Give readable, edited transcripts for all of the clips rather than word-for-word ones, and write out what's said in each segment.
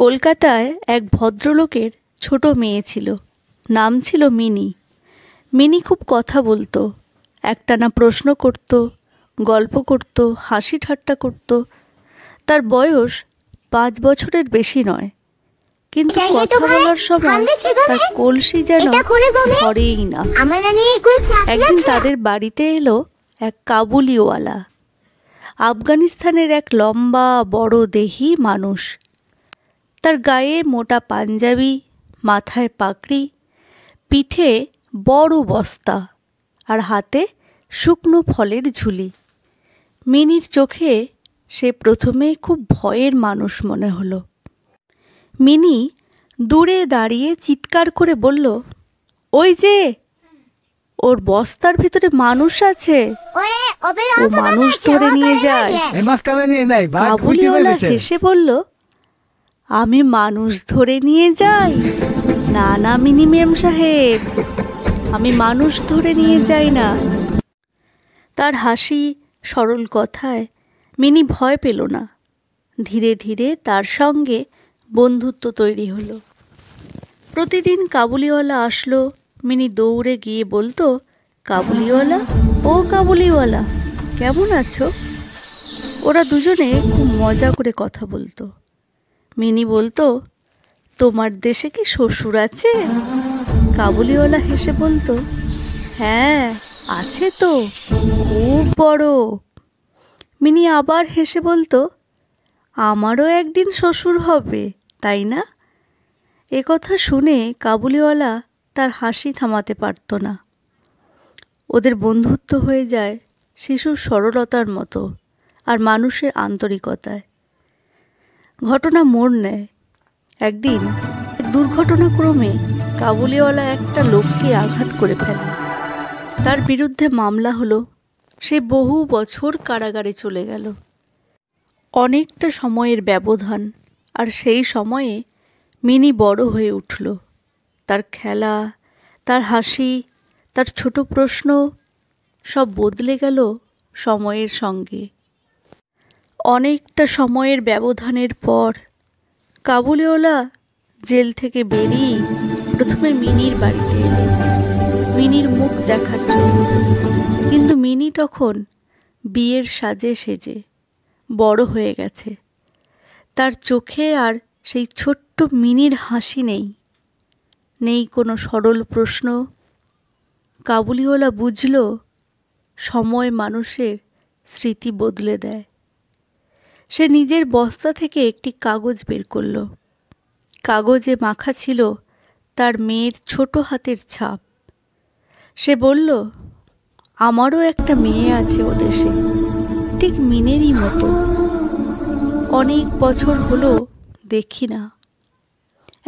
কলকাতায় এক ভদ্রলোকের ছোট মেয়ে ছিল। নাম ছিল মিনি। মিনি খুব কথা বলতো, একটানা প্রশ্ন করত, গল্প করত, হাসি ঠাট্টা করত। তার বয়স 5 বছরের বেশি নয়, কিন্তু কথা বলার সময় তার কলসি যেন ধরেই না। একদিন তাদের বাড়িতে এলো এক কাবুলিওয়ালা, আফগানিস্তানের এক লম্বা বড় দেহি মানুষ। তার গায়ে মোটা পাঞ্জাবি, মাথায় পাগড়ি, পিঠে বড় বস্তা আর হাতে শুকনো ফলের ঝুলি। মিনির চোখে সে প্রথমে খুব ভয়ের মানুষ মনে হলো। মিনি দূরে দাঁড়িয়ে চিৎকার করে বলল, ওই যে, ওর বস্তার ভিতরে মানুষ আছে, ও মানুষ ধরে নিয়ে যায়। কাবুলিওয়ালা হেসে বলল, আমি মানুষ ধরে নিয়ে যাই? না না মিনি মেম সাহেব, আমি মানুষ ধরে নিয়ে যাই না। তার হাসি সরল কথায় মিনি ভয় পেল না। ধীরে ধীরে তার সঙ্গে বন্ধুত্ব তৈরি হলো। প্রতিদিন কাবুলিওয়ালা আসলো, মিনি দৌড়ে গিয়ে বলতো, কাবুলিওয়ালা, ও কাবুলিওয়ালা, কেমন আছো? ওরা দুজনে খুব মজা করে কথা বলতো। মিনি বলতো, তোমার দেশে কি শ্বশুর আছে? কাবুলিওয়ালা হেসে বলতো, হ্যাঁ আছে তো, খুব বড়। মিনি আবার হেসে বলতো, আমারও একদিন শ্বশুর হবে, তাই না? এ কথা শুনে কাবুলিওয়ালা তার হাসি থামাতে পারত না। ওদের বন্ধুত্ব হয়ে যায় শিশুর সরলতার মতো আর মানুষের আন্তরিকতায়। ঘটনা মোড় নেয়। একদিন দুর্ঘটনাক্রমে কাবুলিওয়ালা একটা লোককে আঘাত করে ফেলে। তার বিরুদ্ধে মামলা হলো। সে বহু বছর কারাগারে চলে গেল। অনেকটা সময়ের ব্যবধান, আর সেই সময়ে মিনি বড় হয়ে উঠল। তার খেলা, তার হাসি, তার ছোট প্রশ্ন সব বদলে গেল সময়ের সঙ্গে। অনেকটা সময়ের ব্যবধানের পর কাবুলিওয়ালা জেল থেকে বেরিয়ে প্রথমে মিনির বাড়িতে এলো, মিনির মুখ দেখার জন্য। কিন্তু মিনি তখন বিয়ের সাজে সেজে বড় হয়ে গেছে। তার চোখে আর সেই ছোট্ট মিনির হাসি নেই, নেই কোনো সরল প্রশ্ন। কাবুলিওয়ালা বুঝল, সময় মানুষের স্মৃতি বদলে দেয়। সে নিজের বস্তা থেকে একটি কাগজ বের করল। কাগজে মাখা ছিল তার মেয়ের ছোট হাতের ছাপ। সে বলল, আমারও একটা মেয়ে আছে ও দেশে, ঠিক মিনেরই মতো। অনেক বছর হলো দেখি না।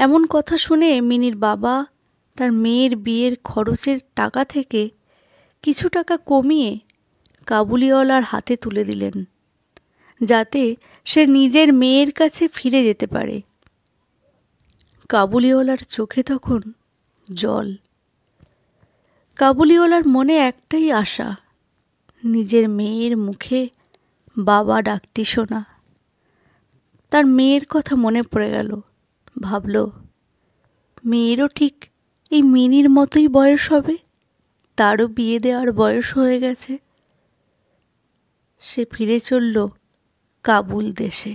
এমন কথা শুনে মিনির বাবা তার মেয়ের বিয়ের খরচের টাকা থেকে কিছু টাকা কমিয়ে কাবুলিওয়ালার হাতে তুলে দিলেন, যাতে সে নিজের মেয়ের কাছে ফিরে যেতে পারে। কাবুলিওয়ালার চোখে তখন জল। কাবুলিওয়ালার মনে একটাই আশা, নিজের মেয়ের মুখে বাবা ডাকটি শোনা। তার মেয়ের কথা মনে পড়ে গেল। ভাবল, মেয়েরও ঠিক এই মিনির মতোই বয়স হবে, তারও বিয়ে দেওয়ার বয়স হয়ে গেছে। সে ফিরে চলল কাবুল দেশে।